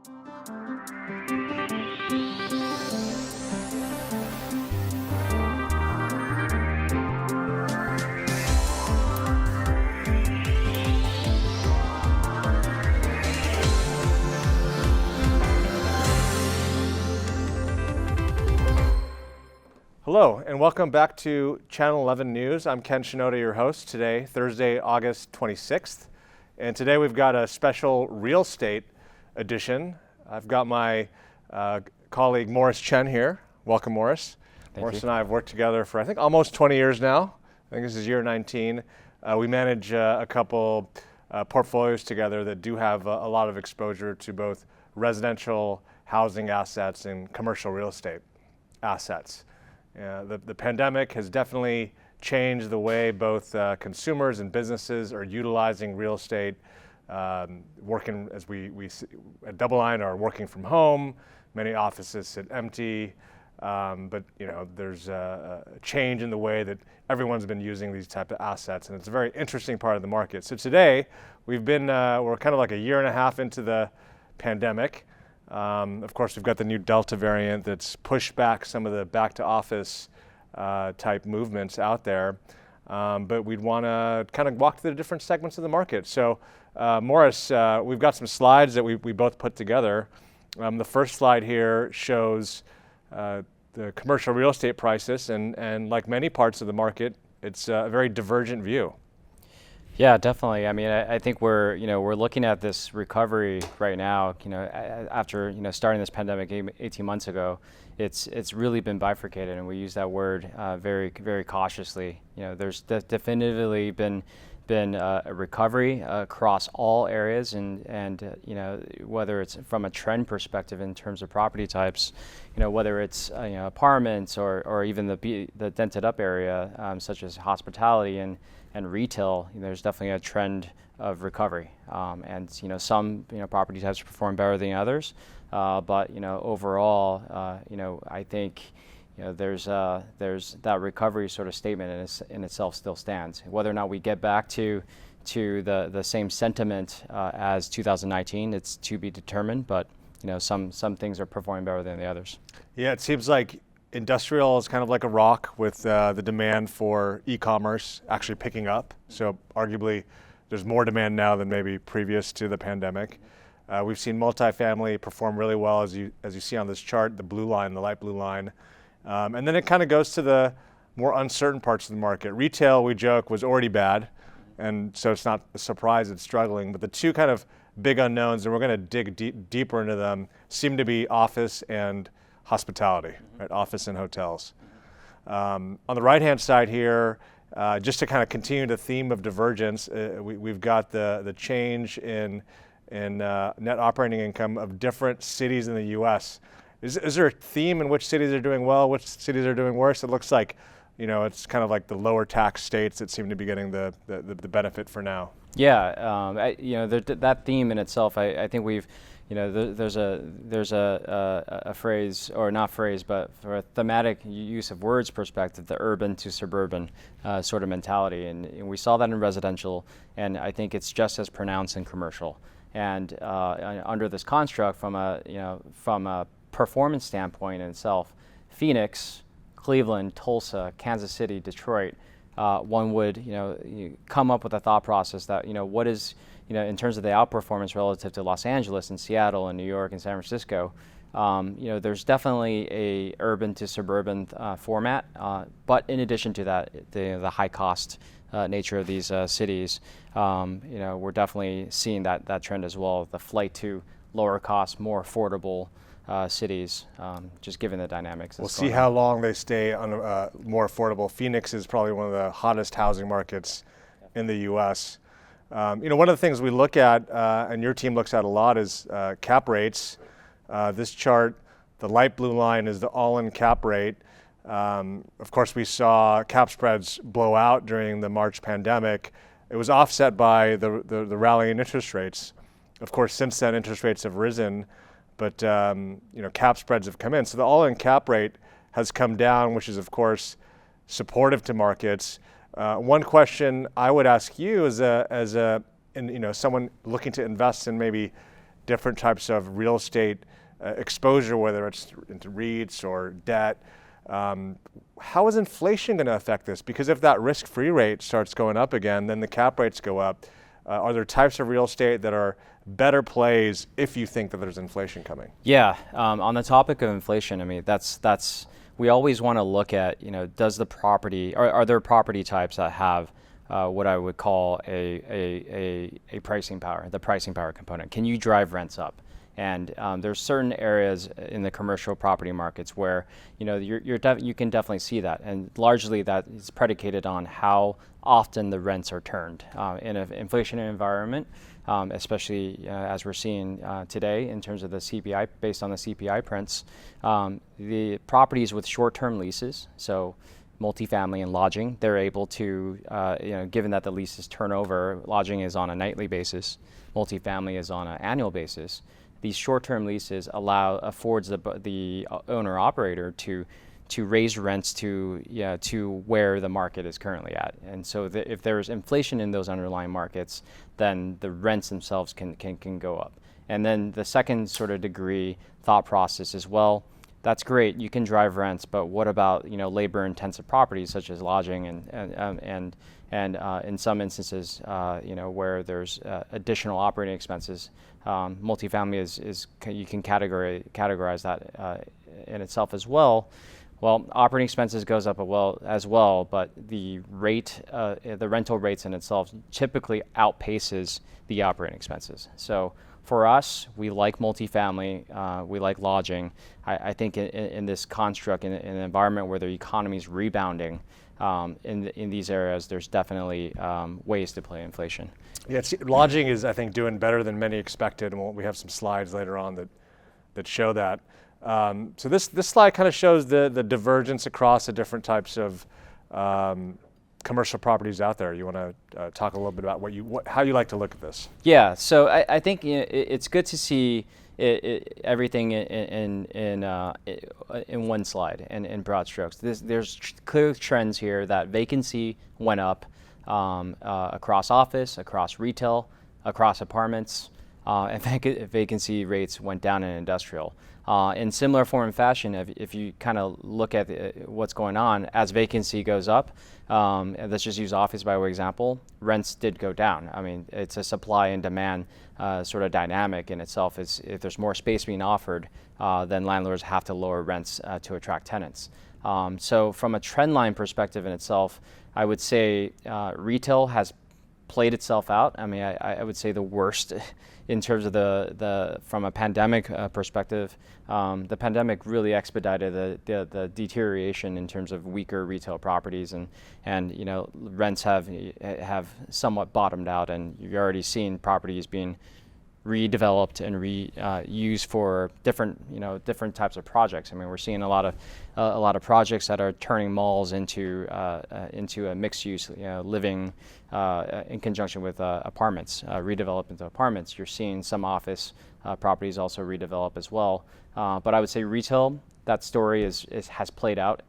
Hello, and welcome back to Channel 11 News. I'm Ken Shinoda, your host today, Thursday, August 26th. And today we've got a special real estate edition. I've got my colleague Morris Chen here. Welcome, Morris. Morris and I have worked together for, I think, almost 20 years now. I think this is year 19. We manage a couple portfolios together that do have a lot of exposure to both residential housing assets and commercial real estate assets. The pandemic has definitely changed the way both consumers and businesses are utilizing real estate. Working, as we at DoubleLine are working from home. Many offices sit empty, but there's a change in the way that everyone's been using these type of assets, and it's a very interesting part of the market. So today we're kind of like a year and a half into the pandemic. Of course, we've got the new Delta variant that's pushed back some of the back to office type movements out there. But we'd want to kind of walk through the different segments of the market. So Morris, we've got some slides that we both put together. The first slide here shows the commercial real estate prices, and like many parts of the market, it's a very divergent view. Yeah, definitely. I mean, I think we're looking at this recovery right now. After starting this pandemic 18 months ago, it's really been bifurcated, and we use that word very, very cautiously. There's definitively been a recovery across all areas, and whether it's from a trend perspective in terms of property types, whether it's apartments or even the dented up area such as hospitality and retail, there's definitely a trend of recovery, and some property types perform better than others, but overall, I think there's that recovery sort of statement in itself still stands. Whether or not we get back to the same sentiment as 2019, it's to be determined, but some things are performing better than the others. Yeah, it seems like industrial is kind of like a rock with the demand for e-commerce actually picking up. So arguably there's more demand now than maybe previous to the pandemic. We've seen multifamily perform really well, as you see on this chart, the blue line, the light blue line. And then it kind of goes to the more uncertain parts of the market. Retail, we joke, was already bad, and so it's not a surprise it's struggling. But the two kind of big unknowns, and we're going to dig deeper into them, seem to be office and hospitality, right? Office and hotels. On the right-hand side here, just to kind of continue the theme of divergence, we've got the change in net operating income of different cities in the U.S. Is there a theme in which cities are doing well, which cities are doing worse? It looks like, it's kind of like the lower tax states that seem to be getting the benefit for now. Yeah, that theme in itself, I think we've, there's a phrase, or not phrase, but for a thematic use of words perspective, the urban to suburban sort of mentality, and we saw that in residential, and I think it's just as pronounced in commercial. And under this construct, from a performance standpoint in itself, Phoenix, Cleveland, Tulsa, Kansas City, Detroit, one would come up with a thought process that what is in terms of the outperformance relative to Los Angeles and Seattle and New York and San Francisco, there's definitely a urban to suburban format, but in addition to that, the high cost nature of these cities, we're definitely seeing that trend as well, the flight to lower cost, more affordable cities, just given the dynamics. We'll see how long they stay on more affordable. Phoenix is probably one of the hottest housing markets in the U.S. One of the things we look at, and your team looks at a lot, is cap rates. This chart, the light blue line is the all-in cap rate. Of course, we saw cap spreads blow out during the March pandemic. It was offset by the rally in interest rates. Of course, since then, interest rates have risen, but cap spreads have come in. So the all-in cap rate has come down, which is, of course, supportive to markets. One question I would ask you as someone looking to invest in maybe different types of real estate exposure, whether it's into REITs or debt. How is inflation going to affect this? Because if that risk-free rate starts going up again, then the cap rates go up. Are there types of real estate that are better plays if you think that there's inflation coming? Yeah, on the topic of inflation, I mean, that's we always want to look at, does the property, are there property types that have what I would call a pricing power, the pricing power component? Can you drive rents up? And there's certain areas in the commercial property markets where you can definitely see that, and largely that is predicated on how often the rents are turned in an inflationary environment, especially as we're seeing today in terms of the CPI, based on the CPI prints. The properties with short-term leases, so multifamily and lodging, they're able to, given that the leases turn over, lodging is on a nightly basis, multifamily is on an annual basis. These short-term leases affords the owner-operator to raise rents to where the market is currently at. And so if there's inflation in those underlying markets, then the rents themselves can go up. And then the second sort of degree thought process is, well, that's great, you can drive rents, but what about labor-intensive properties such as lodging and in some instances where there's additional operating expenses. Multifamily is you can categorize that in itself as well. Well, operating expenses goes up as well, but the rate, the rental rates in itself typically outpaces the operating expenses. So for us, we like multifamily, we like lodging. I think in this construct, in an environment where the economy is rebounding, in these areas, there's definitely ways to play inflation. Yeah, lodging is, I think, doing better than many expected, and we have some slides later on that show that. So this slide kind of shows the divergence across the different types of commercial properties out there. You want to talk a little bit about how you like to look at this? Yeah, so I think it's good to see everything in one slide and in broad strokes. There's clear trends here that vacancy went up across office, across retail, across apartments, and vacancy rates went down in industrial. In similar form and fashion, if you kind of look at what's going on, as vacancy goes up, and let's just use office by way of example, rents did go down. I mean, it's a supply and demand sort of dynamic in itself. If there's more space being offered, then landlords have to lower rents to attract tenants. So from a trend line perspective in itself, I would say retail has played itself out. I mean, I would say the worst in terms of from a pandemic perspective. The pandemic really expedited the deterioration in terms of weaker retail properties, and rents have somewhat bottomed out, and you're already seeing properties being redeveloped and reused for different types of projects. I mean, we're seeing a lot of projects that are turning malls into a mixed-use living in conjunction with apartments, redeveloped into apartments. You're seeing some office properties also redevelop as well. But I would say retail, that story has played out.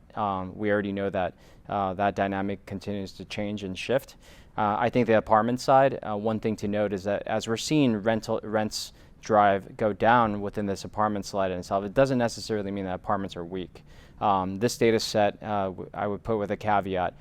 We already know that that dynamic continues to change and shift. I think the apartment side, one thing to note is that as we're seeing rents go down within this apartment slide in itself, it doesn't necessarily mean that apartments are weak. This data set, I would put with a caveat,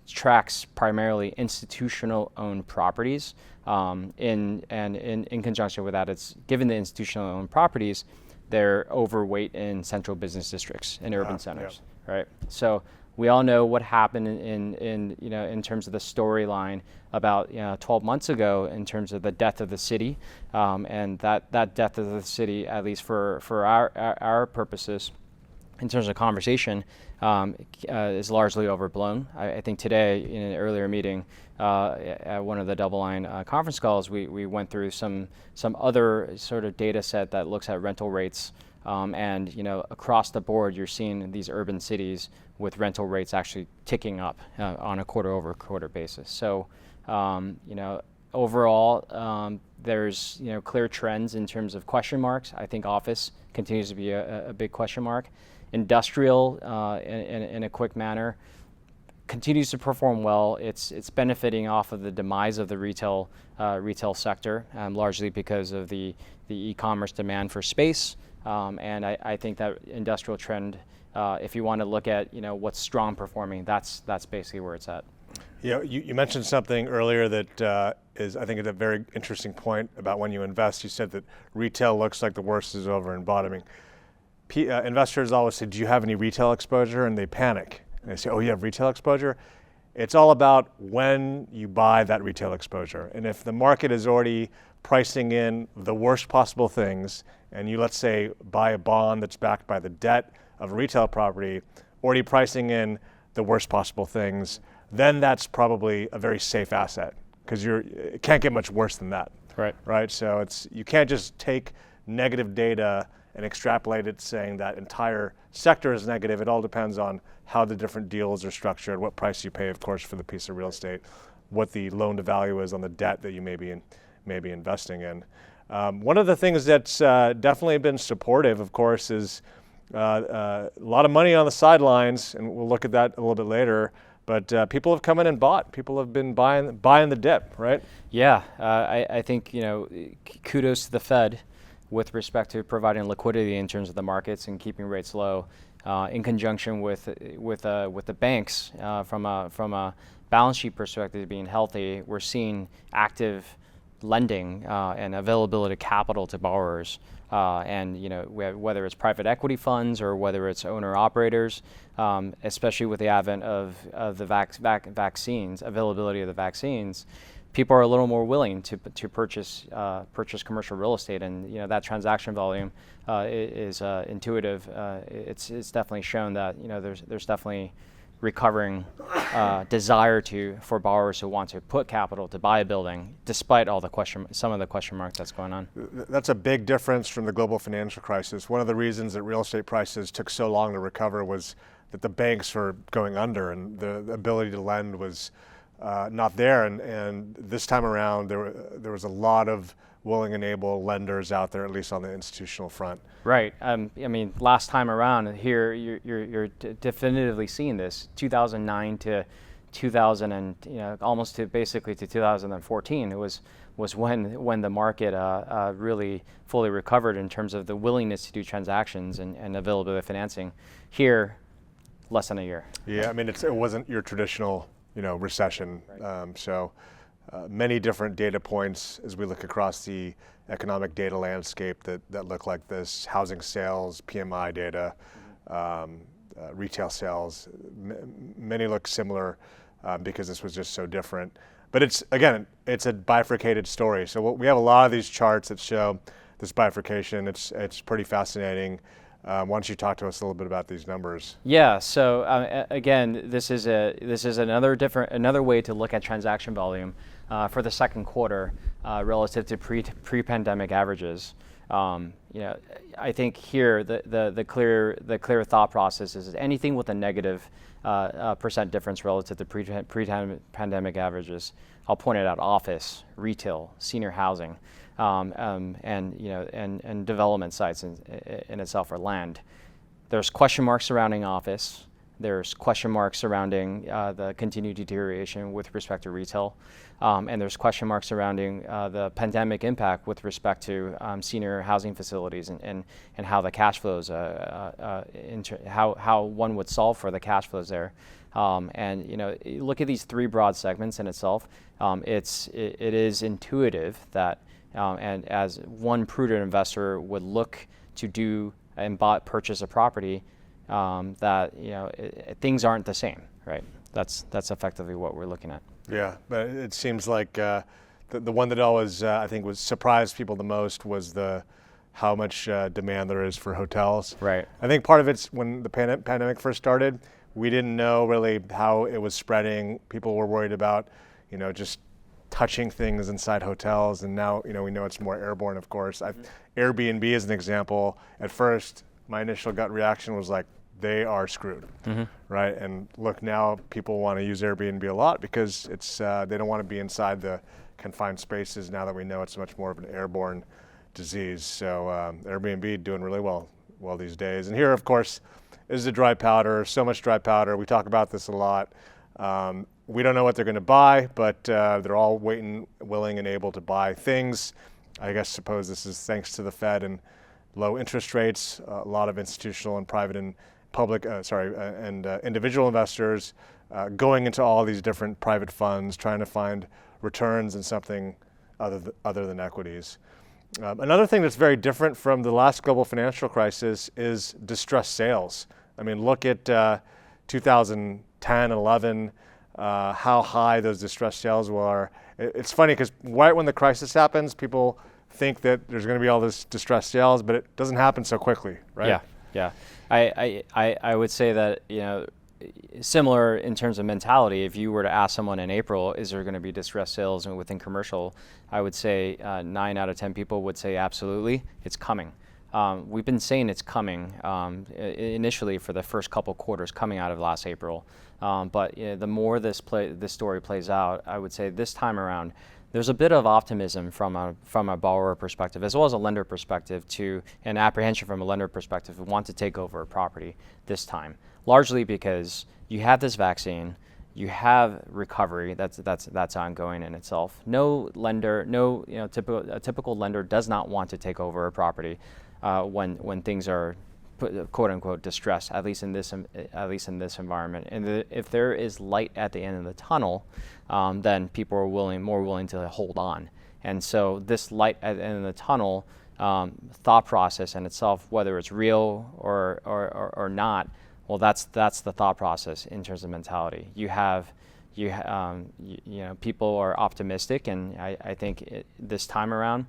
tracks primarily institutional owned properties. In conjunction with that, it's given the institutional owned properties, they're overweight in central business districts and urban centers, right? So we all know what happened in terms of the storyline about 12 months ago in terms of the death of the city, and that death of the city, at least for our purposes, in terms of conversation, is largely overblown. I think today in an earlier meeting at one of the DoubleLine conference calls, we went through some other sort of data set that looks at rental rates, and across the board you're seeing these urban cities with rental rates actually ticking up on a quarter-over-quarter basis. So overall, there's clear trends in terms of question marks. I think office continues to be a big question mark. Industrial, in a quick manner, continues to perform well. It's benefiting off of the demise of the retail sector, largely because of the e-commerce demand for space. And I think that industrial trend, if you want to look at what's strong performing, that's basically where it's at. Yeah, you mentioned something earlier that is, I think, a very interesting point about when you invest. You said that retail looks like the worst is over and bottoming. Investors always say, do you have any retail exposure? And they panic. And they say, oh, you have retail exposure? It's all about when you buy that retail exposure. And if the market is already pricing in the worst possible things, and you, let's say, buy a bond that's backed by the debt of a retail property, already pricing in the worst possible things, then that's probably a very safe asset, because it can't get much worse than that. Right. So you can't just take negative data and extrapolate it saying that entire sector is negative. It all depends on how the different deals are structured, what price you pay, of course, for the piece of real estate, what the loan to value is on the debt that you may be investing in. One of the things that's definitely been supportive, of course, is a lot of money on the sidelines, and we'll look at that a little bit later. But people have come in and bought. People have been buying the dip, right? Yeah, I think kudos to the Fed with respect to providing liquidity in terms of the markets and keeping rates low, in conjunction with the banks from a balance sheet perspective being healthy. We're seeing active lending and availability of capital to borrowers. And whether it's private equity funds or whether it's owner operators, especially with the advent of the vaccines, availability of the vaccines, people are a little more willing to purchase commercial real estate, and that transaction volume is intuitive. It's definitely shown that there's definitely recovering desire for borrowers who want to put capital to buy a building, despite all some of the question marks that's going on. That's a big difference from the global financial crisis. One of the reasons that real estate prices took so long to recover was that the banks were going under, and the ability to lend was not there. And this time around, there was a lot of willing and able lenders out there, at least on the institutional front. Right. I mean, last time around here, you're definitively seeing this. 2009 to 2000 and almost to basically to 2014. It was when the market really fully recovered in terms of the willingness to do transactions and availability of financing. Here, less than a year. Yeah, I mean, it wasn't your traditional recession. Right. Many different data points as we look across the economic data landscape that look like this: housing sales, PMI data, retail sales. Many look similar because this was just so different. But it's a bifurcated story. So we have a lot of these charts that show this bifurcation. It's pretty fascinating. Why don't you talk to us a little bit about these numbers? Yeah. So again, this is another way to look at transaction volume for the second quarter relative to pre-pandemic averages. I think here the clear thought process is anything with a negative percent difference relative to pre-pandemic averages. I'll point it out: office, retail, senior housing. And development sites in itself, or land. There's question marks surrounding office. There's question marks surrounding the continued deterioration with respect to retail. And there's question marks surrounding the pandemic impact with respect to senior housing facilities and how the cash flows, how one would solve for the cash flows there. You look at these three broad segments in itself, it is intuitive that and as one prudent investor would look to do and purchase a property, things aren't the same, right? That's effectively what we're looking at. Yeah, but it seems like the one that always I think was surprised people the most was how much demand there is for hotels. Right. I think part of it's when the pandemic first started, we didn't know really how it was spreading. People were worried about just touching things inside hotels, and now we know it's more airborne, of course. Airbnb is an example. At first, my initial gut reaction was like, they are screwed, right? And look, now people want to use Airbnb a lot because they don't want to be inside the confined spaces now that we know it's much more of an airborne disease. So Airbnb doing really well these days. And here, of course, is the dry powder. So much dry powder. We talk about this a lot. We don't know what they're going to buy, but they're all waiting, willing, and able to buy things. I guess suppose this is thanks to the Fed and low interest rates. A lot of institutional and private and public, individual investors going into all these different private funds, trying to find returns in something other than equities. Another thing that's very different from the last global financial crisis is distressed sales. I mean, look at 2010, 11, how high those distressed sales were. It's funny because right when the crisis happens, people think that there's going to be all this distressed sales, but it doesn't happen so quickly, right? Yeah. I would say that, similar in terms of mentality. If you were to ask someone in April, is there going to be distressed sales within commercial, I would say 9 out of 10 people would say absolutely, it's coming. We've been saying it's coming initially for the first couple quarters coming out of last April, but the more this story plays out, I would say this time around, there's a bit of optimism from a borrower perspective, as well as a lender perspective, and apprehension from a lender perspective who want to take over a property this time. Largely because you have this vaccine, you have recovery that's ongoing in itself. No lender, a typical lender does not want to take over a property when things are quote unquote distressed, at least in this environment. And if there is light at the end of the tunnel, then people are more willing to hold on. And so this light at the end of the tunnel thought process in itself, whether it's real or not, well, that's the thought process in terms of mentality. People are optimistic, and I think this time around,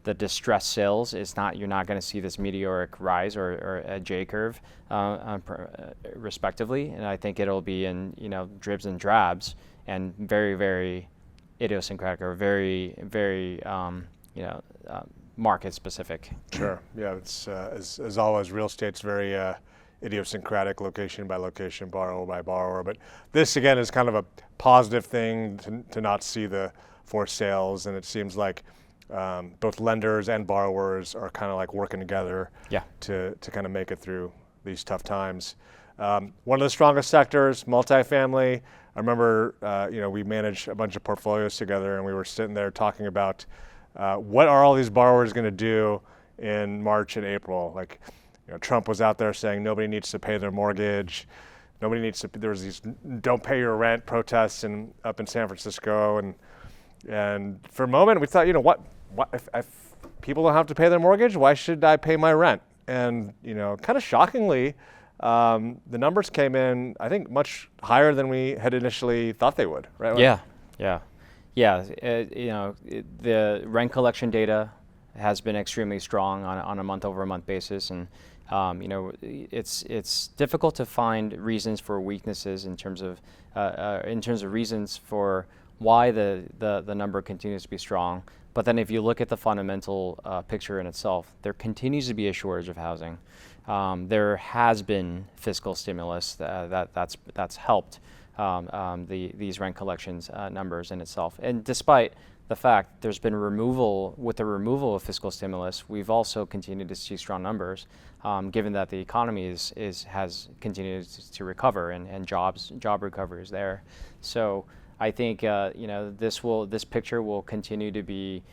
the distressed sales is not. You're not going to see this meteoric rise or a J curve, respectively. And I think it'll be in dribs and drabs and very, very idiosyncratic or very, very market specific. Sure. Yeah. It's as always, real estate's very idiosyncratic, location by location, borrower by borrower. But this again is kind of a positive thing to not see the forced sales, and it seems like both lenders and borrowers are kind of like working together to kind of make it through these tough times. One of the strongest sectors, multifamily. I remember we managed a bunch of portfolios together, and we were sitting there talking about what are all these borrowers going to do in March and April. Like, Trump was out there saying nobody needs to pay their mortgage. Nobody needs to. There was these "don't pay your rent" protests up in San Francisco, and for a moment we thought, what if people don't have to pay their mortgage, why should I pay my rent? And kind of shockingly, the numbers came in, I think, much higher than we had initially thought they would. Right? Yeah. The rent collection data has been extremely strong on a month-over-month basis, and it's difficult to find reasons for weaknesses in terms of reasons for why the number continues to be strong. But then if you look at the fundamental picture in itself, there continues to be a shortage of housing. There has been fiscal stimulus that's helped these rent collections numbers in itself. And despite the fact there's been removal of fiscal stimulus, we've also continued to see strong numbers, given that the economy has continued to recover and job recovery is there. So I think this picture will continue to be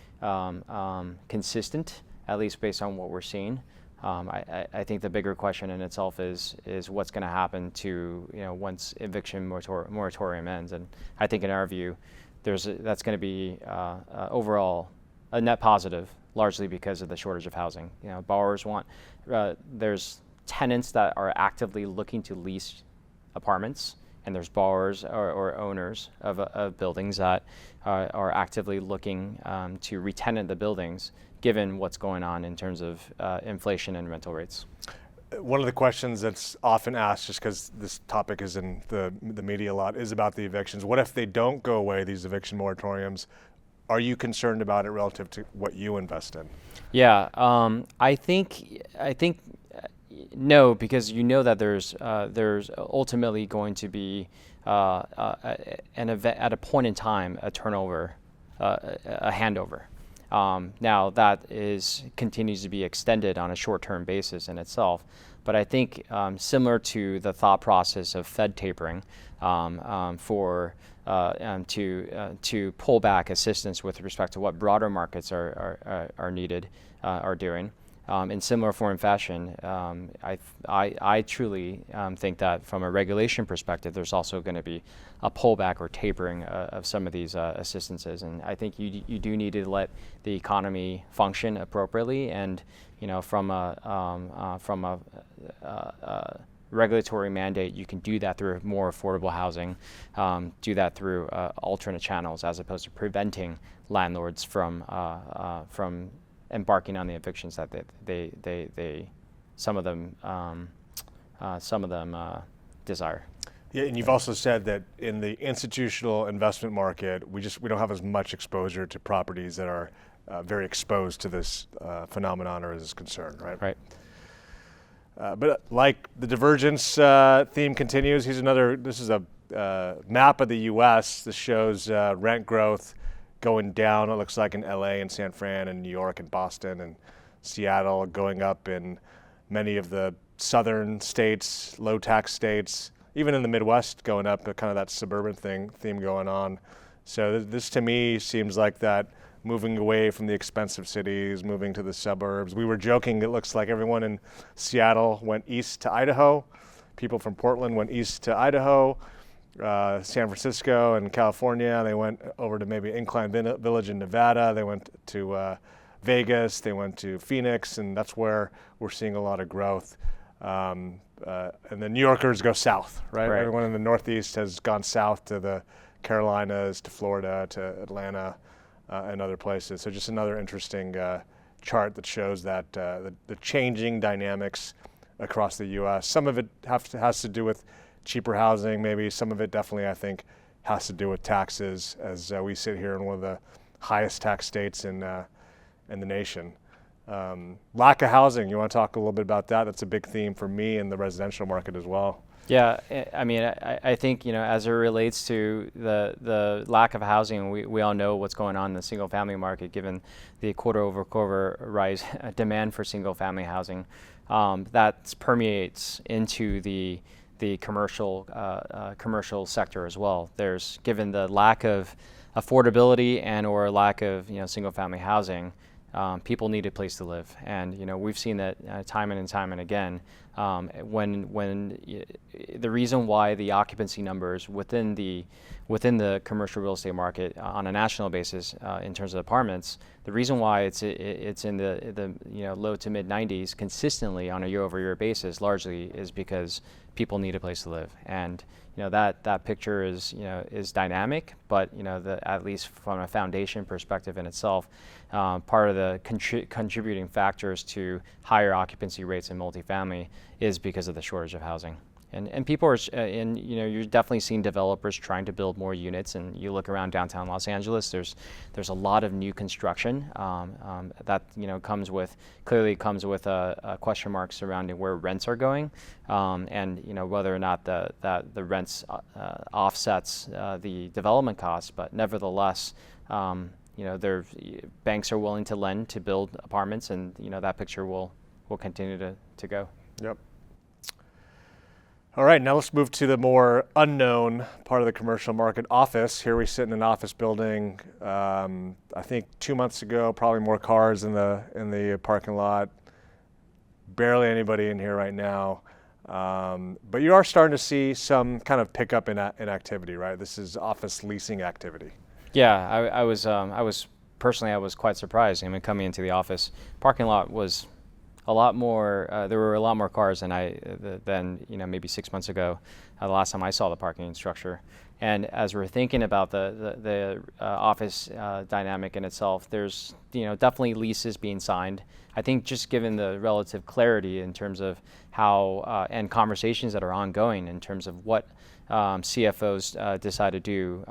consistent, at least based on what we're seeing. I think the bigger question in itself is what's going to happen to once eviction moratorium ends, and I think in our view, that's going to be overall a net positive, largely because of the shortage of housing. Borrowers want. There's tenants that are actively looking to lease apartments, and there's borrowers or owners of buildings that are actively looking to re-tenant the buildings, given what's going on in terms of inflation and rental rates. One of the questions that's often asked, just because this topic is in the media a lot, is about the evictions. What if they don't go away, these eviction moratoriums? Are you concerned about it relative to what you invest in? Yeah, I think no, because that there's ultimately going to be an event at a point in time, a turnover, a handover. Now that continues to be extended on a short-term basis in itself, but I think similar to the thought process of Fed tapering to pull back assistance with respect to what broader markets are needed are doing. In similar form and fashion, I truly think that from a regulation perspective, there's also going to be a pullback or tapering of some of these assistances, and I think you do need to let the economy function appropriately. And from a regulatory mandate, you can do that through more affordable housing, do that through alternate channels, as opposed to preventing landlords from embarking on the evictions that some of them desire. Yeah, and you've also said that in the institutional investment market, we don't have as much exposure to properties that are very exposed to this phenomenon or this concern, right? Right. But like the divergence theme continues, this is a map of the U.S. This shows rent growth going down, it looks like, in LA and San Fran and New York and Boston and Seattle, going up in many of the southern states, low tax states, even in the Midwest going up, kind of that suburban theme going on. So this to me seems like that moving away from the expensive cities, moving to the suburbs. We were joking, it looks like everyone in Seattle went east to Idaho. People from Portland went east to Idaho. San Francisco and California, they went over to maybe Incline Village in Nevada. They went to Vegas, they went to Phoenix, and that's where we're seeing a lot of growth. And the New Yorkers go south, right? Everyone in the Northeast has gone south to the Carolinas, to Florida, to Atlanta, and other places. So just another interesting chart that shows that the changing dynamics across the U.S. Some of it has to do with cheaper housing, maybe. Some of it definitely, I think, has to do with taxes, as we sit here in one of the highest tax states in the nation. Lack of housing, you want to talk a little bit about that? That's a big theme for me in the residential market as well. Yeah, I mean, I think, as it relates to the lack of housing, we all know what's going on in the single family market, given the quarter-over-quarter rise demand for single family housing. That permeates into the commercial sector as well. Given the lack of affordability and or lack of single family housing, people need a place to live, and we've seen that time and time and again. When the reason why the occupancy numbers within the commercial real estate market on a national basis in terms of apartments, the reason why it's in the low to mid 90s consistently on a year-over-year basis largely is because people need a place to live, and that picture is dynamic, but at least from a foundation perspective in itself, part of the contributing factors to higher occupancy rates in multifamily is because of the shortage of housing. And people are, you're definitely seeing developers trying to build more units. And you look around downtown Los Angeles, there's a lot of new construction that comes with a question mark surrounding where rents are going, and whether or not the rents offsets the development costs. But nevertheless, banks are willing to lend to build apartments, and that picture will continue to go. Yep. All right, now let's move to the more unknown part of the commercial market, office. Here we sit in an office building. I think 2 months ago, probably more cars in the parking lot. Barely anybody in here right now. But you are starting to see some kind of pickup in activity, right? This is office leasing activity. Yeah, I was quite surprised. I mean, coming into the office, parking lot was a lot more. There were a lot more cars than maybe 6 months ago, the last time I saw the parking structure. And as we're thinking about the office dynamic in itself, there's definitely leases being signed. I think just given the relative clarity in terms of how and conversations that are ongoing in terms of what CFOs decide to do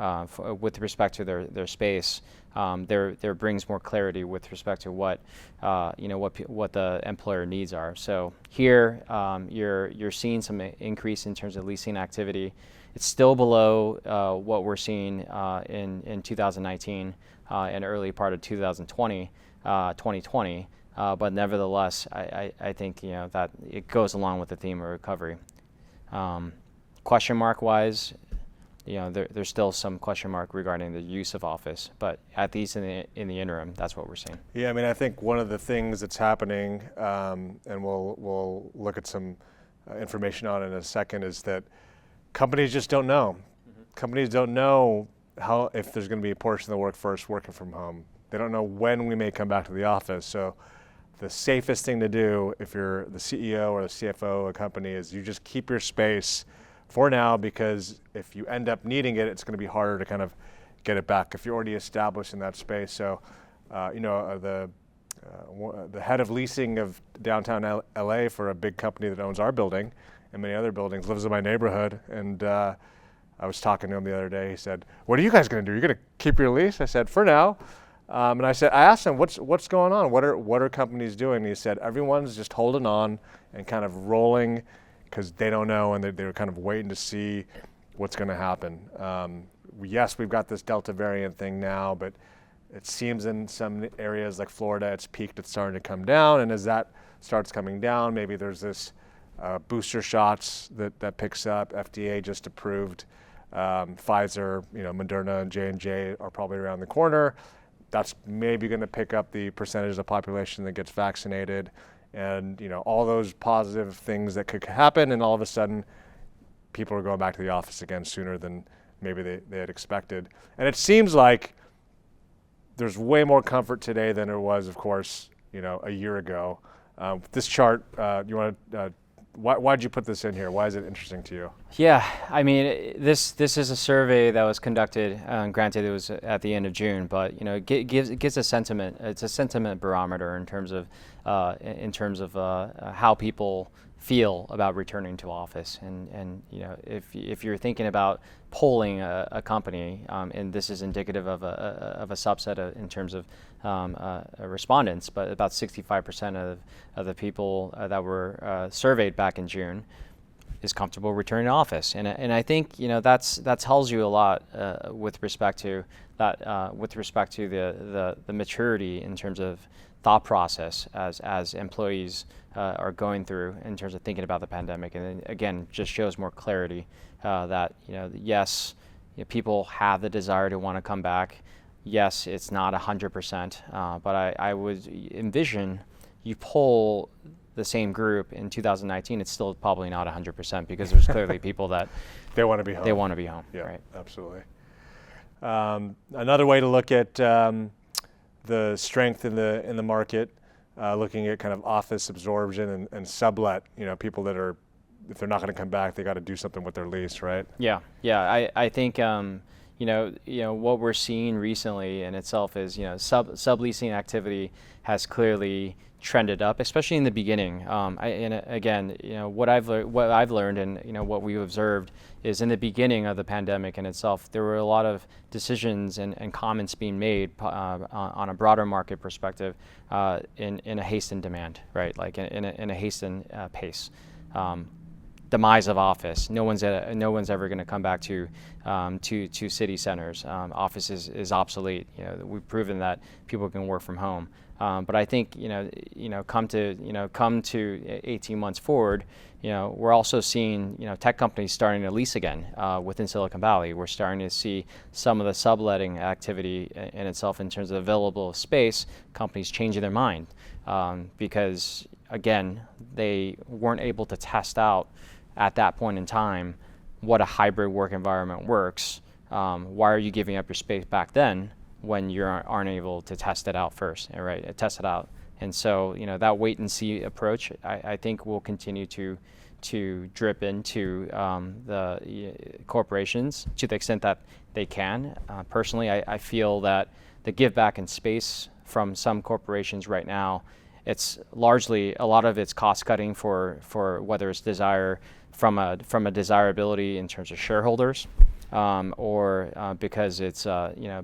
with respect to their space, there brings more clarity with respect to what the employer needs are. So here you're seeing some increase in terms of leasing activity. It's still below what we're seeing in 2019, in early part of 2020. But nevertheless, I think that it goes along with the theme of recovery. Question mark wise, there's still some question mark regarding the use of office, but at least in the interim, that's what we're seeing. Yeah, I mean, I think one of the things that's happening, and we'll look at some information on it in a second, is that companies just don't know. Companies don't know if there's going to be a portion of the workforce working from home. They don't know when we may come back to the office. So the safest thing to do if you're the CEO or the CFO of a company is you just keep your space for now, because if you end up needing it, it's going to be harder to kind of get it back if you're already established in that space. So, the head of leasing of downtown LA for a big company that owns our building and many other buildings lives in my neighborhood. And I was talking to him the other day. He said, "What are you guys going to do? You're going to keep your lease?" I said, "For now." And I asked him, "What's going on? What are companies doing?" And he said, "Everyone's just holding on and kind of rolling, because they don't know, and they're kind of waiting to see what's going to happen." Yes, we've got this Delta variant thing now, but it seems in some areas like Florida, it's peaked, it's starting to come down, and as that starts coming down, maybe there's this booster shots that picks up. FDA just approved. Pfizer, Moderna and J&J are probably around the corner. That's maybe going to pick up the percentage of the population that gets vaccinated. And all those positive things that could happen, and all of a sudden people are going back to the office again sooner than maybe they had expected. And it seems like there's way more comfort today than there was, of course, a year ago. This chart, why'd you put this in here? Why is it interesting to you? Yeah, I mean, this is a survey that was conducted. Granted, it was at the end of June, but it gives a sentiment. It's a sentiment barometer in terms of how people feel about returning to office. And if you're thinking about polling a company, and this is indicative of a subset in terms of respondents, but about 65% of the people that were surveyed back in June is comfortable returning to office, and I think that tells you a lot with respect to that, the maturity in terms of thought process as employees are going through in terms of thinking about the pandemic. And then, again, just shows more clarity that yes, people have the desire to want to come back. Yes, it's not 100%, but I would envision you poll the same group in 2019, it's still probably not 100%, because there's clearly people that they want to be home. They want to be home. Yeah, right. Absolutely. Another way to look at the strength in the market, looking at kind of office absorption and sublet. People that are, if they're not going to come back, they got to do something with their lease, right? Yeah. I think what we're seeing recently in itself is subleasing activity has clearly trended up, especially in the beginning. What I've learned and what we've observed is in the beginning of the pandemic in itself, there were a lot of decisions and comments being made on a broader market perspective in a hastened demand, right? Like in a hastened pace. Demise of office. No one's ever going to come back to city centers. Office is obsolete. We've proven that people can work from home. But I think come to 18 months forward, we're also seeing tech companies starting to lease again within Silicon Valley. We're starting to see some of the subletting activity in itself in terms of available space. Companies changing their mind because again they weren't able to test out at that point in time what a hybrid work environment works. Why are you giving up your space back then when you aren't able to test it out first, right? Test it out. And so, that wait and see approach, I think will continue to drip into the corporations to the extent that they can. Personally, I feel that the give back in space from some corporations right now, it's largely, a lot of it's cost cutting for whether it's desire from a desirability in terms of shareholders, or because it's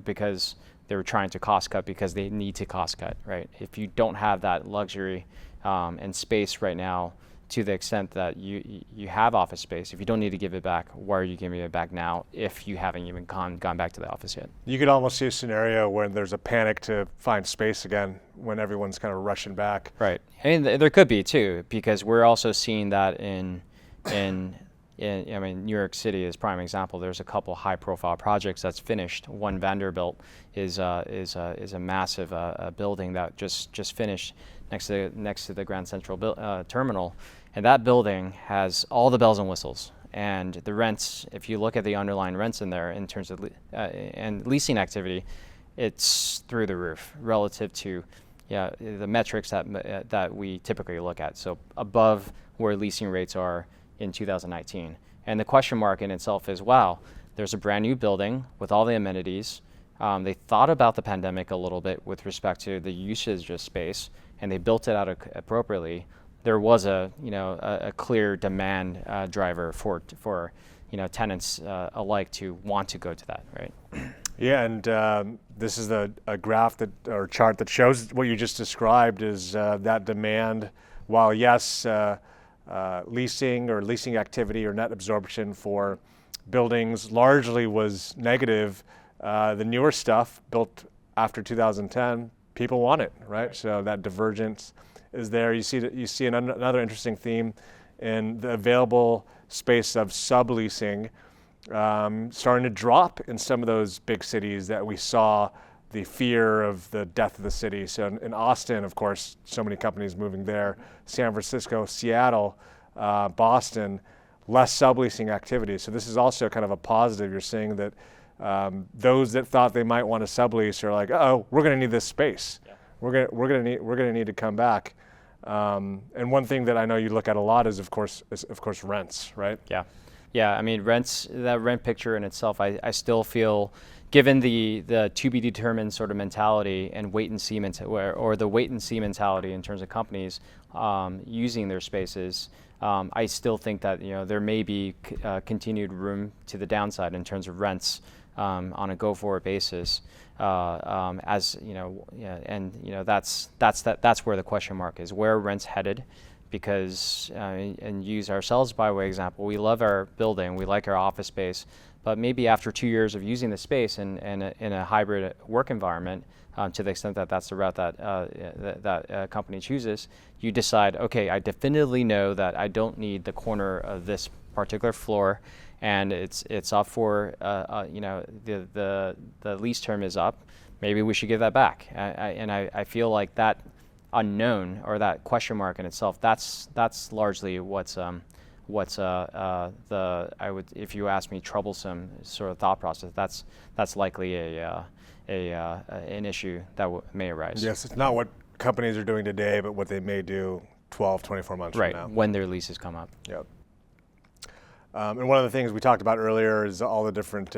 because they were trying to cost cut because they need to cost cut, right? If you don't have that luxury and space right now, to the extent that you have office space. If you don't need to give it back, why are you giving it back now if you haven't even gone back to the office yet? You could almost see a scenario where there's a panic to find space again when everyone's kind of rushing back. Right. And there could be too, because we're also seeing that in I mean, New York City is prime example. There's a couple high-profile projects that's finished. One Vanderbilt is a massive building that just finished next to the Grand Central Terminal, and that building has all the bells and whistles. And the rents, if you look at the underlying rents in there in terms of and leasing activity, it's through the roof relative to the metrics that we typically look at. So above where leasing rates are in 2019. And the question mark in itself is, wow, there's a brand new building with all the amenities. They thought about the pandemic a little bit with respect to the usage of space, and they built it out appropriately. There was a clear demand driver for tenants alike to want to go to that, right? Yeah, and this is a graph or chart that shows what you just described is that demand. While yes, leasing or leasing activity or net absorption for buildings largely was negative, the newer stuff built after 2010, people want it, right? So that divergence is there. You see another interesting theme in the available space of subleasing starting to drop in some of those big cities that we saw the fear of the death of the city. So in Austin, of course, so many companies moving there. San Francisco, Seattle, Boston, less subleasing activity. So this is also kind of a positive. You're seeing that those that thought they might want to sublease are like, oh, we're going to need this space. Yeah. We're going to need to come back. And one thing that I know you look at a lot is of course rents, right? Yeah. Yeah, I mean, rents, that rent picture in itself, I still feel, given the to be determined sort of mentality and wait and see or the wait and see mentality in terms of companies using their spaces, I still think that there may be continued room to the downside in terms of rents on a go-forward basis. That's where the question mark is. Where are rents headed? Because, and use ourselves by way of example, we love our building, we like our office space, but maybe after 2 years of using the space in a hybrid work environment, to the extent that that's the route that company chooses, you decide, okay, I definitively know that I don't need the corner of this particular floor, and it's up for, the lease term is up. Maybe we should give that back. I feel like that unknown or that question mark in itself, that's largely what's if you ask me, troublesome sort of thought process. That's likely an issue that may arise. Yes, it's not what companies are doing today, but what they may do 12, 24 months from now. When their leases come up. Yep. And one of the things we talked about earlier is all the different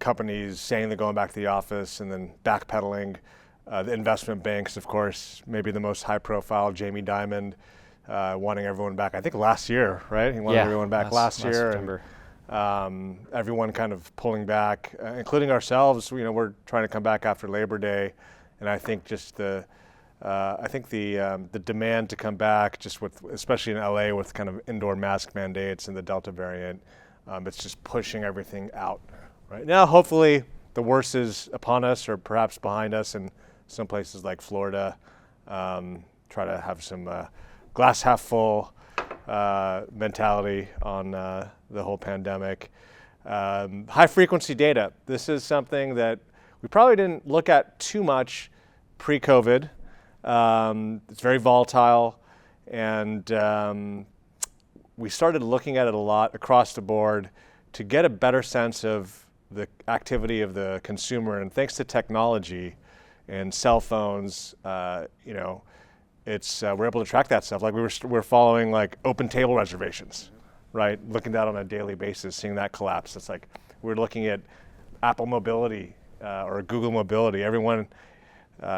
companies saying they're going back to the office and then backpedaling. The investment banks, of course, maybe the most high-profile, Jamie Dimon, wanting everyone back. I think last year, right? He wanted everyone back last year. September. And, everyone kind of pulling back, including ourselves. We're trying to come back after Labor Day, and I think just the demand to come back, just with, especially in LA, with kind of indoor mask mandates and the Delta variant, it's just pushing everything out. Right now, hopefully, the worst is upon us, or perhaps behind us, and some places like Florida, try to have some glass half full mentality on the whole pandemic. High frequency data. This is something that we probably didn't look at too much pre-COVID. It's very volatile, and we started looking at it a lot across the board to get a better sense of the activity of the consumer. And thanks to technology and cell phones, it's we're able to track that stuff. Like we're following like open table reservations, right? Looking at that on a daily basis, seeing that collapse. It's like we're looking at Apple Mobility or Google Mobility. Everyone,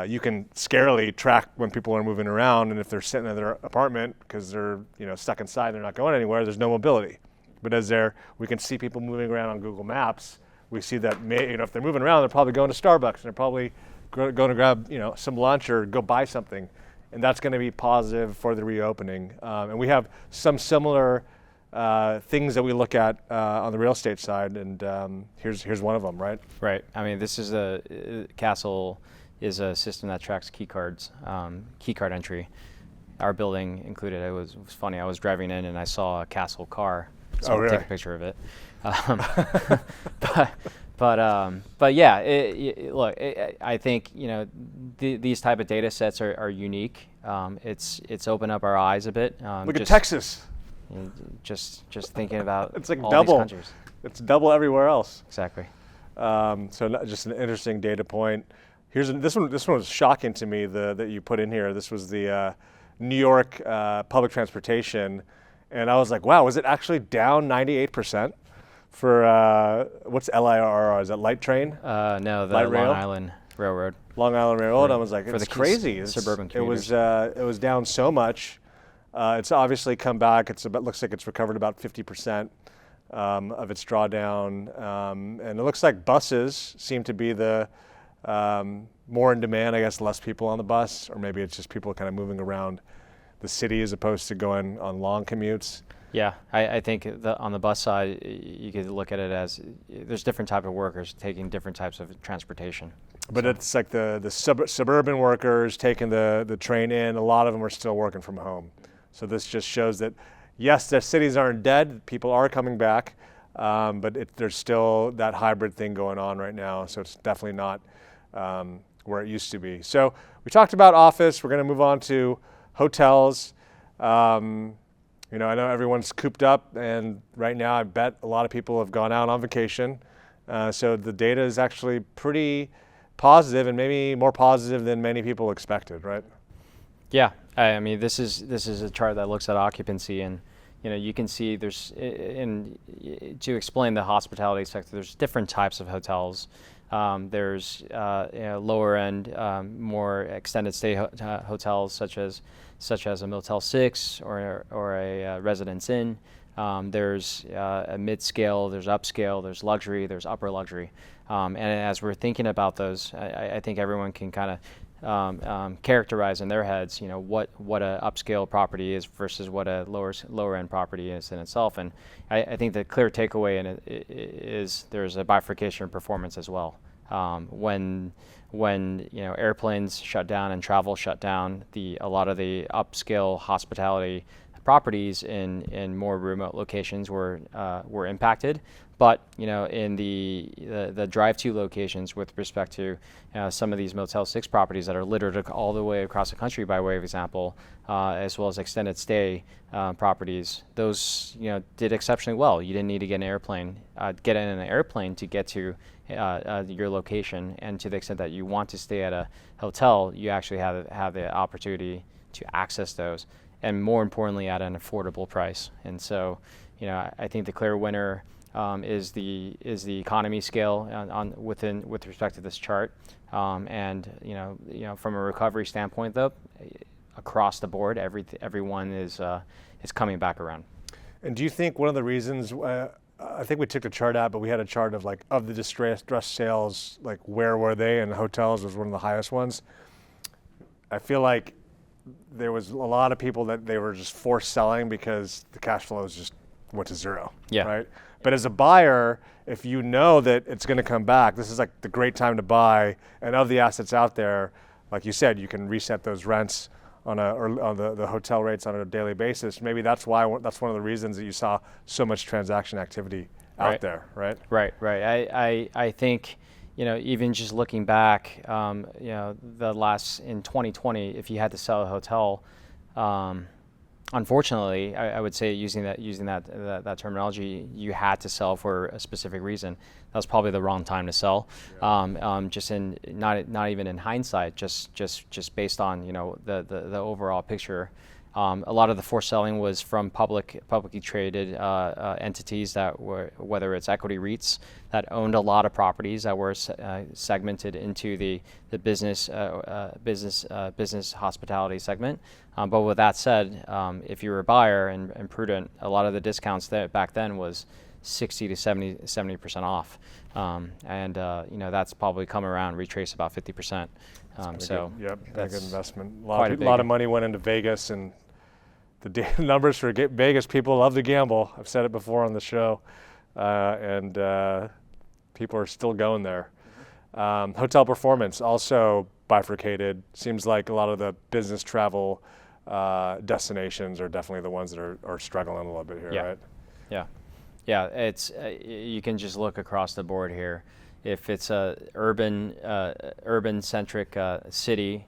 you can scarily track when people are moving around, and if they're sitting in their apartment because they're stuck inside, they're not going anywhere. There's no mobility. But we can see people moving around on Google Maps. We see that if they're moving around, they're probably going to Starbucks, and they're probably going to grab some lunch or go buy something and that's going to be positive for the reopening. And we have some similar things that we look at on the real estate side, and here's one of them, right? Right. I mean, this is Castle is a system that tracks key cards, key card entry. Our building included. It was funny. I was driving in and I saw a Castle car, so really? I take a picture of it. But yeah, look, I think these type of data sets are unique. It's opened up our eyes a bit. Look at Texas. Just thinking about it's like all double. these countries. It's double everywhere else. Exactly. So just an interesting data point. This one was shocking to me that you put in here. This was the New York public transportation, and I was like, wow, was it actually down 98% for what's LIRR? Is that light train? No, the light rail? Long Island Railroad. Long Island Railroad. I was like, it's crazy. Suburban commuters. It was down so much. It's obviously come back. Looks like it's recovered about 50% of its drawdown, and it looks like buses seem to be the more in demand. I guess less people on the bus, or maybe it's just people kind of moving around the city as opposed to going on long commutes. Yeah, I think on the bus side, you could look at it as there's different type of workers taking different types of transportation. But it's like the suburban workers taking the train in. A lot of them are still working from home. So this just shows that, yes, the cities aren't dead. People are coming back, but there's still that hybrid thing going on right now. So it's definitely not where it used to be. So we talked about office. We're going to move on to hotels. I know everyone's cooped up, and right now I bet a lot of people have gone out on vacation. So the data is actually pretty positive, and maybe more positive than many people expected, right? Yeah, I mean, this is a chart that looks at occupancy, and you can see to explain the hospitality sector, there's different types of hotels. There's lower end, more extended stay hotels such as a Motel 6 or a Residence Inn. There's a mid-scale, there's upscale, there's luxury, there's upper luxury. And as we're thinking about those, I think everyone can kind of characterize in their heads, what a upscale property is versus what a lower end property is in itself. And I think the clear takeaway in it is there's a bifurcation of performance as well. When airplanes shut down and travel shut down, a lot of the upscale hospitality properties in more remote locations were impacted. But in the drive-to locations, with respect to some of these Motel 6 properties that are littered all the way across the country, by way of example, as well as extended stay properties, those did exceptionally well. You didn't need to get in an airplane to get to your location, and to the extent that you want to stay at a hotel, you actually have the opportunity to access those, and more importantly, at an affordable price. And so, I think the clear winner is the economy scale with respect to this chart, and from a recovery standpoint, though, across the board, everyone is coming back around. And do you think one of the reasons? I think we took the chart out, but we had a chart of the distressed sales, where were they? And hotels was one of the highest ones. I feel like there was a lot of people that they were just forced selling because the cash flows just went to zero. Yeah. Right. But as a buyer, if you know that it's going to come back, this is the great time to buy. And of the assets out there, like you said, you can reset those rents on the hotel rates on a daily basis. Maybe that's one of the reasons that you saw so much transaction activity out there, right? Right. I think, even just looking back, in 2020, if you had to sell a hotel, unfortunately, I would say using that terminology, you had to sell for a specific reason. That was probably the wrong time to sell. Yeah. Just in not even in hindsight, just based on the overall picture. A lot of the forced selling was from publicly traded entities that were, whether it's equity REITs that owned a lot of properties that were segmented into the business hospitality segment. But with that said, if you were a buyer and prudent, a lot of the discounts back then was 60 to 70% off. That's probably come around, retrace about 50%. So yep, that's a good investment. A quite lot of money went into Vegas, and the numbers for Vegas, people love to gamble. I've said it before on the show, and people are still going there. Hotel performance also bifurcated. Seems like a lot of the business travel destinations are definitely the ones that are struggling a little bit here, right? Yeah. It's you can just look across the board here. If it's a urban-centric city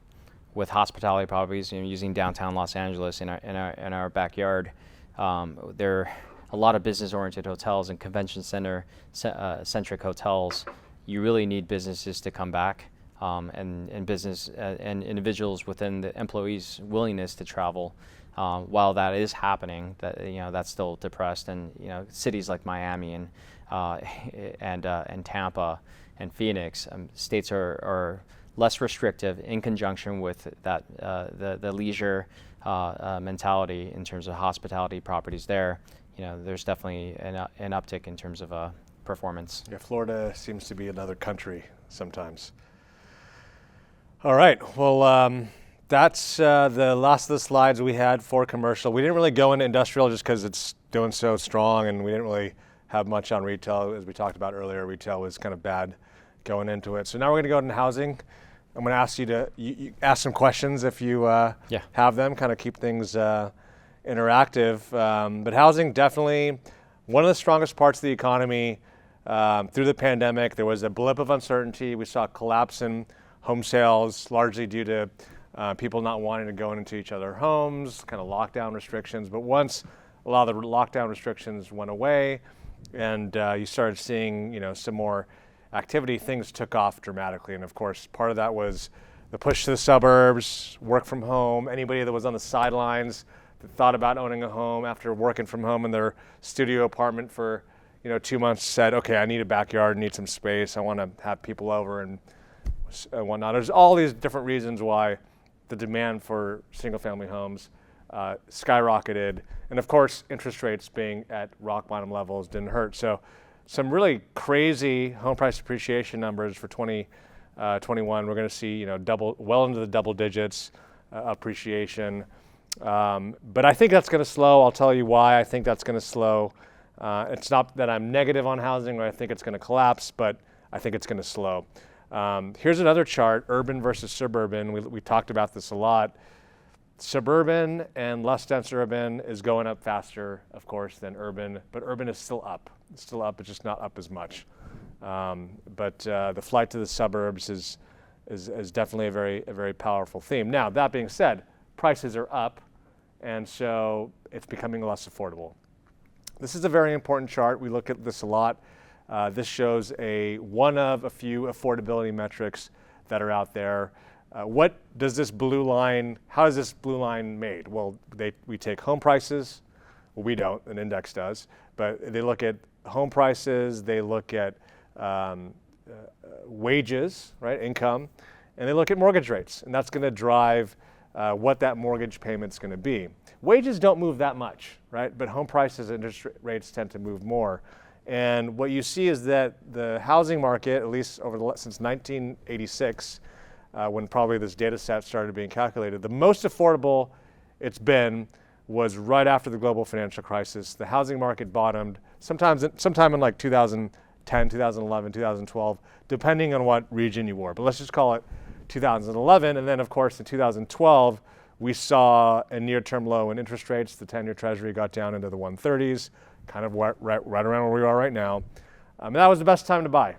with hospitality properties, using downtown Los Angeles in our backyard, there are a lot of business-oriented hotels and convention center centric hotels. You really need businesses to come back, and business and individuals within the employees' willingness to travel. While that is happening, that's still depressed, and cities like Miami and Tampa and Phoenix, states are less restrictive in conjunction with that the leisure mentality in terms of hospitality properties there. There's definitely an uptick in terms of performance. Yeah, Florida seems to be another country sometimes. All right, well, that's the last of the slides we had for commercial. We didn't really go into industrial just because it's doing so strong, and we didn't really have much on retail. As we talked about earlier, retail was kind of bad going into it. So now we're going to go into housing. I'm going to ask you to ask some questions if you have them, kind of keep things interactive. But housing, definitely one of the strongest parts of the economy. Through the pandemic, there was a blip of uncertainty. We saw a collapse in home sales, largely due to people not wanting to go into each other's homes, kind of lockdown restrictions. But once a lot of the lockdown restrictions went away and you started seeing some more activity, things took off dramatically. And of course, part of that was the push to the suburbs, work from home. Anybody that was on the sidelines that thought about owning a home after working from home in their studio apartment for 2 months said, okay, I need a backyard, need some space, I want to have people over and whatnot. There's all these different reasons why the demand for single-family homes skyrocketed. And of course, interest rates being at rock bottom levels didn't hurt. So some really crazy home price appreciation numbers for 2021. We're going to see well into the double digits appreciation. But I think that's going to slow. I'll tell you why I think that's going to slow. It's not that I'm negative on housing or I think it's going to collapse, but I think it's going to slow. Here's another chart, urban versus suburban. We talked about this a lot. Suburban and less dense urban is going up faster, of course, than urban, but urban is still up. It's still up, it's just not up as much. But the flight to the suburbs is definitely a very powerful theme. Now, that being said, prices are up, and so it's becoming less affordable. This is a very important chart. We look at this a lot. This shows one of a few affordability metrics that are out there. What does this blue line, how is this blue line made? Well, we take home prices. Well, we don't, an index does, but they look at home prices, they look at wages, right, income, and they look at mortgage rates, and that's going to drive what that mortgage payment's going to be. Wages don't move that much, right, but home prices and interest rates tend to move more. And what you see is that the housing market, at least since 1986, when probably this data set started being calculated, the most affordable it's been was right after the global financial crisis. The housing market bottomed sometime in like 2010, 2011, 2012, depending on what region you were. But let's just call it 2011. And then, of course, in 2012, we saw a near-term low in interest rates. The 10-year Treasury got down into the 130s, kind of right around where we are right now. And that was the best time to buy.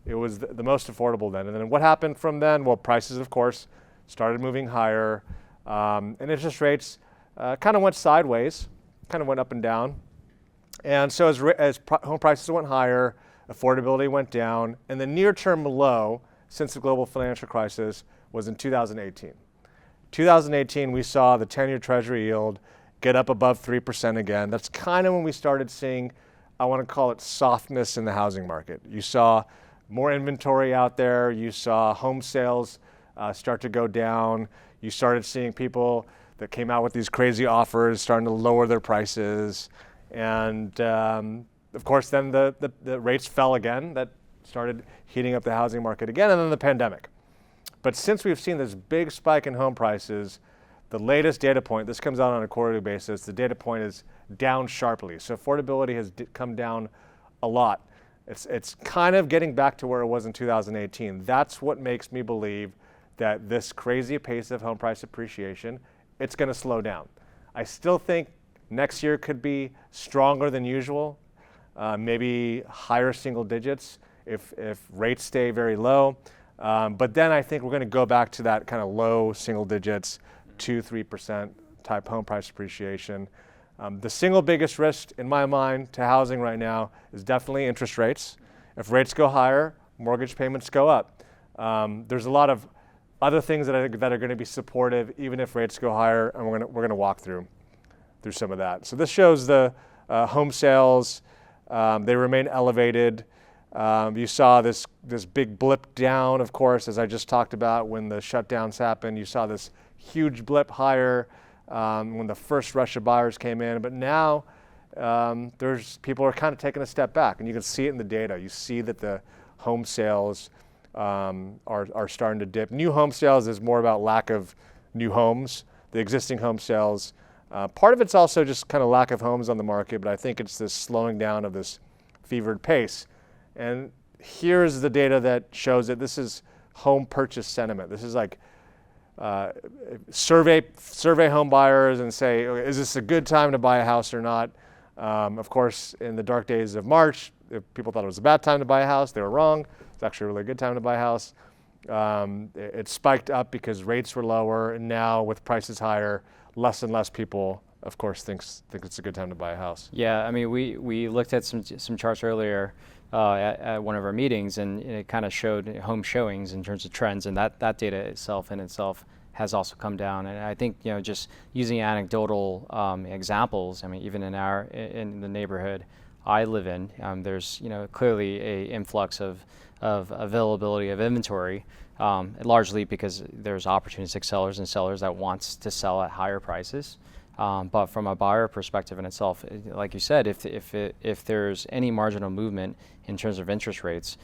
It was the most affordable then. And then what happened from then? Well, prices, of course, started moving higher. And interest rates kind of went sideways, kind of went up and down. And so as home prices went higher, affordability went down. And the near-term low since the global financial crisis was in 2018. 2018, we saw the 10-year Treasury yield get up above 3% again. That's kind of when we started seeing, I want to call it softness in the housing market. You saw more inventory out there. You saw home sales start to go down. You started seeing people that came out with these crazy offers starting to lower their prices. And of course, then the rates fell again. That started heating up the housing market again, and then the pandemic. But since we've seen this big spike in home prices, the latest data point, this comes out on a quarterly basis, the data point is down sharply. So affordability has come down a lot. It's kind of getting back to where it was in 2018. That's what makes me believe that this crazy pace of home price appreciation, it's going to slow down. I still think next year could be stronger than usual, maybe higher single digits if rates stay very low. But then I think we're going to go back to that kind of low single digits, 2-3% type home price appreciation. The single biggest risk in my mind to housing right now is definitely interest rates. If rates go higher, mortgage payments go up. There's a lot of other things that I think that are going to be supportive even if rates go higher, and we're going to walk through some of that. So this shows the home sales. They remain elevated. You saw this big blip down, of course, as I just talked about when the shutdowns happened. You saw this huge blip higher when the first rush of buyers came in. But now people are kind of taking a step back, and you can see it in the data. You see that the home sales are starting to dip. New home sales is more about lack of new homes. The existing home sales, part of it's also just kind of lack of homes on the market, but I think it's this slowing down of this fevered pace. And here's the data that shows that this is home purchase sentiment. This is like survey home buyers and say, okay, is this a good time to buy a house or not? Of course, in the dark days of March, if people thought it was a bad time to buy a house, they were wrong. It's actually a really good time to buy a house. It spiked up because rates were lower, and now with prices higher, less and less people, of course, think it's a good time to buy a house. Yeah, I mean, we looked at some charts earlier at one of our meetings, and it kind of showed home showings in terms of trends, and that data itself has also come down. And I think, just using anecdotal examples, I mean, even in the neighborhood I live in, there's clearly a influx of availability of inventory, largely because there's opportunistic sellers and sellers that wants to sell at higher prices. But from a buyer perspective in itself, like you said, if there's any marginal movement in terms of interest rates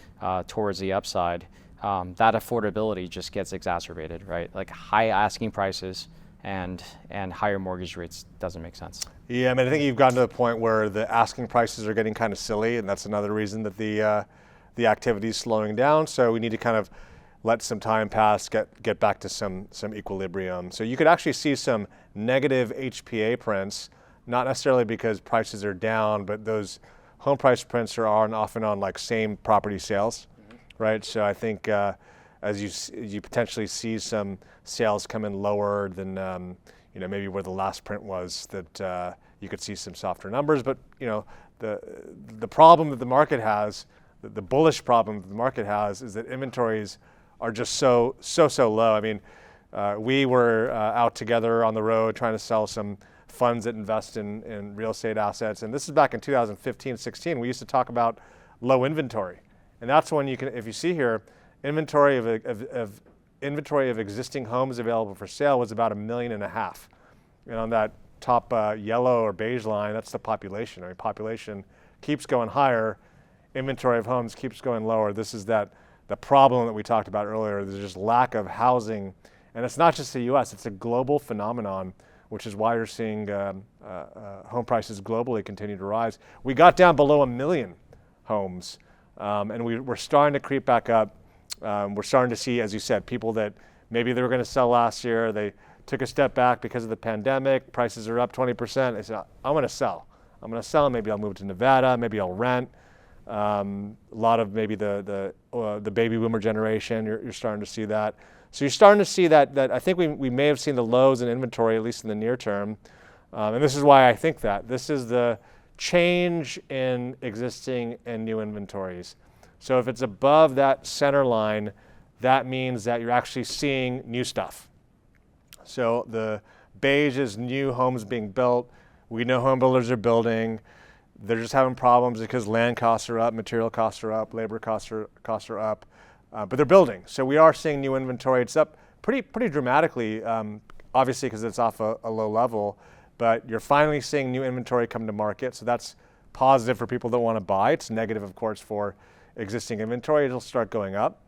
towards the upside, that affordability just gets exacerbated, right? Like high asking prices and higher mortgage rates doesn't make sense. Yeah, I mean, I think you've gotten to the point where the asking prices are getting kind of silly, and that's another reason that the activity is slowing down. So we need to kind of let some time pass, get back to some equilibrium. So you could actually see some negative HPA prints, not necessarily because prices are down, but those home price prints are often on like same property sales, right? So I think as you potentially see some sales come in lower than maybe where the last print was, that you could see some softer numbers. But the problem that the market has, the bullish problem that the market has, is that inventories are just so low. I mean, we were out together on the road trying to sell some funds that invest in real estate assets, and this is back in 2015-16. We used to talk about low inventory, and that's when you can, if you see here, inventory of existing homes available for sale was about 1.5 million. And on that top yellow or beige line, that's the population. I mean, population keeps going higher, inventory of homes keeps going lower. This is the problem that we talked about earlier. There's just lack of housing, and it's not just the U.S., it's a global phenomenon, which is why you're seeing home prices globally continue to rise. We got down below 1 million homes, and we're starting to creep back up. We're starting to see, as you said, people that maybe they were going to sell last year, they took a step back because of the pandemic, prices are up 20%. They said, I'm going to sell. Maybe I'll move to Nevada, maybe I'll rent. A lot of maybe the baby boomer generation, you're starting to see that. So you're starting to see that I think we may have seen the lows in inventory, at least in the near term. And this is why I think that. This is the change in existing and new inventories. So if it's above that center line, that means that you're actually seeing new stuff. So the beige is new homes being built. We know home builders are building. They're just having problems because land costs are up, material costs are up, labor costs are up, but they're building. So we are seeing new inventory. It's up pretty dramatically, obviously because it's off a low level, but you're finally seeing new inventory come to market. So that's positive for people that want to buy. It's negative, of course, for existing inventory. It'll start going up.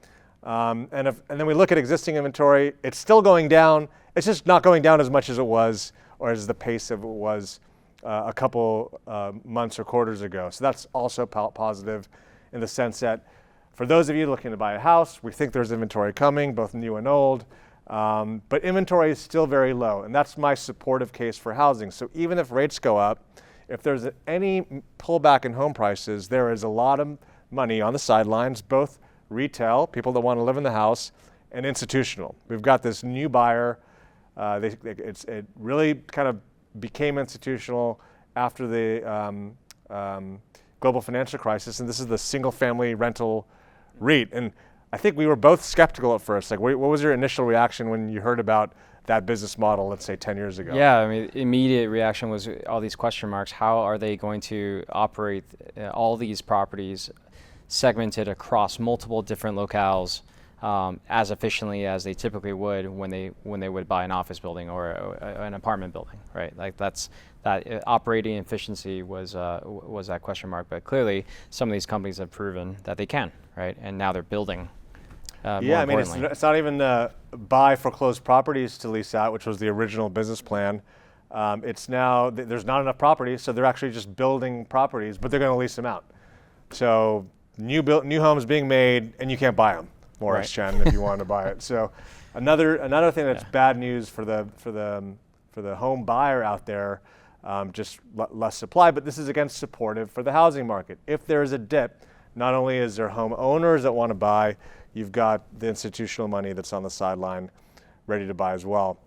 And then we look at existing inventory. It's still going down. It's just not going down as much as it was, or as the pace of it was a couple months or quarters ago. So that's also positive in the sense that for those of you looking to buy a house, we think there's inventory coming, both new and old. But inventory is still very low, and that's my supportive case for housing. So even if rates go up, if there's any pullback in home prices, there is a lot of money on the sidelines, both retail, people that want to live in the house, and institutional. We've got this new buyer. It really kind of became institutional after the global financial crisis, and this is the single-family rental REIT. And I think we were both skeptical at first. Like, what was your initial reaction when you heard about that business model, let's say 10 years ago? Yeah, I mean, immediate reaction was all these question marks. How are they going to operate all these properties segmented across multiple different locales as efficiently as they typically would when they would buy an office building or an apartment building, right? Like that operating efficiency was that question mark. But clearly, some of these companies have proven that they can, right? And now they're building. Yeah, I mean, it's not even buy foreclosed properties to lease out, which was the original business plan. It's now there's not enough properties, so they're actually just building properties, but they're going to lease them out. So new homes being made, and you can't buy them, Morris Chen, if you want to buy it. So another thing that's bad news for the home buyer out there, just less supply. But this is again supportive for the housing market. If there is a dip, not only is there home owners that want to buy, you've got the institutional money that's on the sideline ready to buy as well.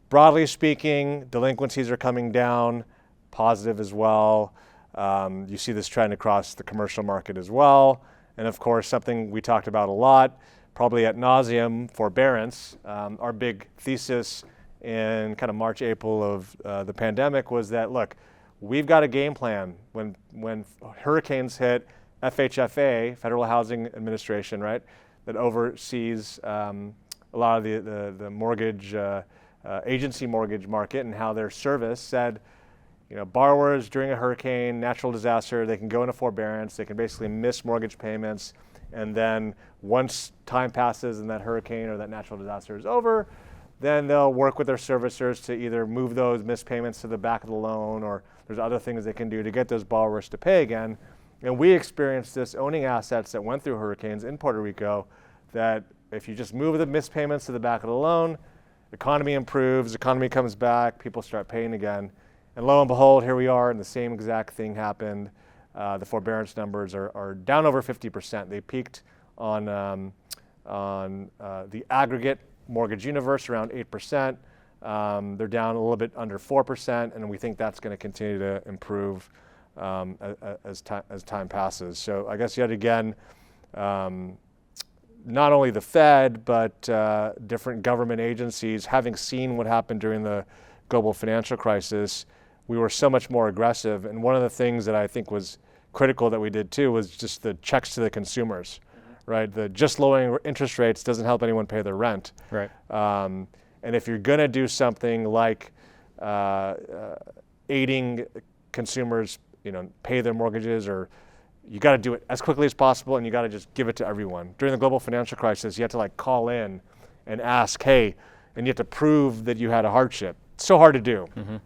Broadly speaking, delinquencies are coming down, positive as well. You see this trend across the commercial market as well. And of course, something we talked about a lot, probably ad nauseum, forbearance. Our big thesis in kind of March, April of the pandemic was that, look, we've got a game plan. When hurricanes hit, FHFA, Federal Housing Administration, right, that oversees a lot of the mortgage, agency mortgage market and how their service said, you know, borrowers during a hurricane, natural disaster, they can go into forbearance, they can basically miss mortgage payments, and then once time passes and that hurricane or that natural disaster is over, then they'll work with their servicers to either move those missed payments to the back of the loan, or there's other things they can do to get those borrowers to pay again. And we experienced this owning assets that went through hurricanes in Puerto Rico, that if you just move the missed payments to the back of the loan, economy improves, economy comes back, people start paying again. And lo and behold, here we are, and the same exact thing happened. The forbearance numbers are down over 50%. They peaked on the aggregate mortgage universe around 8%. They're down a little bit under 4%, and we think that's going to continue to improve as time passes. So I guess yet again, not only the Fed, but different government agencies, having seen what happened during the global financial crisis, we were so much more aggressive. And one of the things that I think was critical that we did too was just the checks to the consumers, right? The just lowering interest rates doesn't help anyone pay their rent. Right. And if you're going to do something like aiding consumers, you know, pay their mortgages, or you got to do it as quickly as possible, and you got to just give it to everyone. During the global financial crisis, you had to like call in and ask, hey, and you had to prove that you had a hardship. It's so hard to do. Mm-hmm.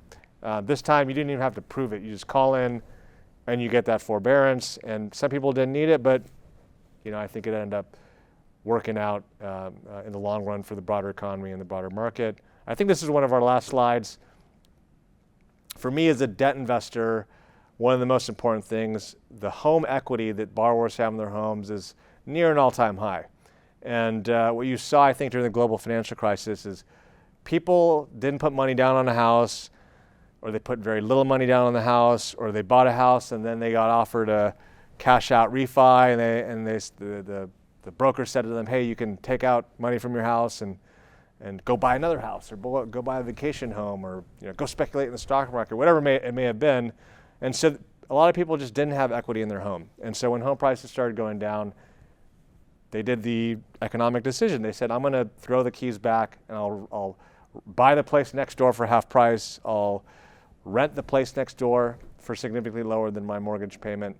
This time, you didn't even have to prove it. You just call in, and you get that forbearance. And some people didn't need it, but you know, I think it ended up working out in the long run for the broader economy and the broader market. I think this is one of our last slides. For me, as a debt investor, one of the most important things, the home equity that borrowers have in their homes is near an all-time high. And what you saw, I think, during the global financial crisis is people didn't put money down on a house, or they put very little money down on the house, or they bought a house and then they got offered a cash out refi, and the broker said to them, hey, you can take out money from your house and go buy another house, or go buy a vacation home, or you know, go speculate in the stock market, whatever it may have been. And so a lot of people just didn't have equity in their home. And so when home prices started going down, they did the economic decision. They said, I'm going to throw the keys back, and I'll buy the place next door for half price. I'll rent the place next door for significantly lower than my mortgage payment.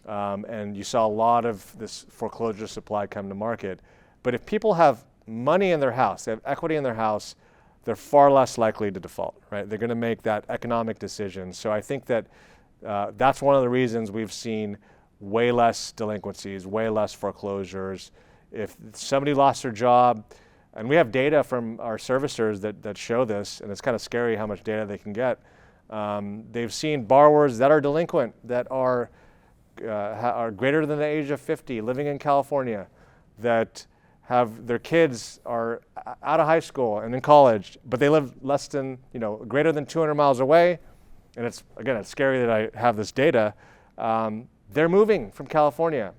And you saw a lot of this foreclosure supply come to market. But if people have money in their house, they have equity in their house, they're far less likely to default, right? They're going to make that economic decision. So I think that that's one of the reasons we've seen way less delinquencies, way less foreclosures. If somebody lost their job, and we have data from our servicers that show this, and it's kind of scary how much data they can get. They've seen borrowers that are delinquent, that are greater than the age of 50, living in California, that have their kids are out of high school and in college, but they live less than, greater than 200 miles away. And it's scary that I have this data. They're moving from California.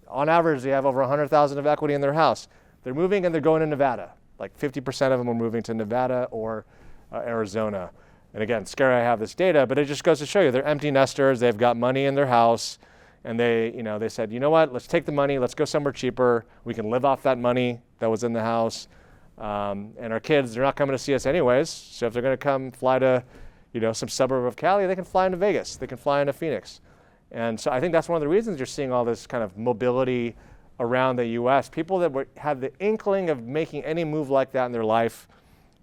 On average, they have over 100,000 of equity in their house. They're moving and they're going to Nevada. Like 50% of them are moving to Nevada or Arizona. And again, scary I have this data, but it just goes to show you they're empty nesters. They've got money in their house. And they said, you know what, let's take the money, let's go somewhere cheaper. We can live off that money that was in the house. And our kids, they're not coming to see us anyways. So if they're going to come fly to, some suburb of Cali, they can fly into Vegas. They can fly into Phoenix. And so I think that's one of the reasons you're seeing all this kind of mobility around the U.S. People that had the inkling of making any move like that in their life,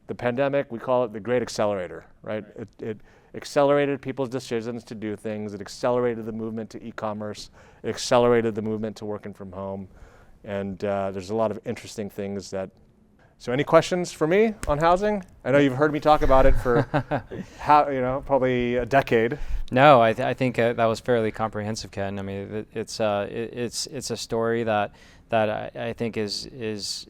the pandemic, we call it the great accelerator, right? It accelerated people's decisions to do things. It accelerated the movement to e-commerce. It accelerated the movement to working from home. And there's a lot of interesting things that. So any questions for me on housing? I know you've heard me talk about it for probably a decade. No, I think that was fairly comprehensive, Ken. I mean, it's a story that I think is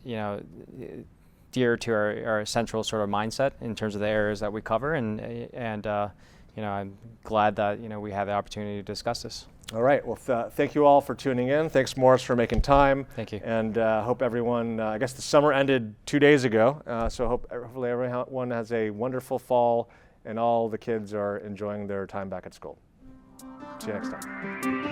dear to our central sort of mindset in terms of the areas that we cover, and I'm glad that we have the opportunity to discuss this. All right. Well, thank you all for tuning in. Thanks, Morris, for making time. Thank you. And hope everyone. I guess the summer ended 2 days ago, so hopefully everyone has a wonderful fall, and all the kids are enjoying their time back at school. See you next time.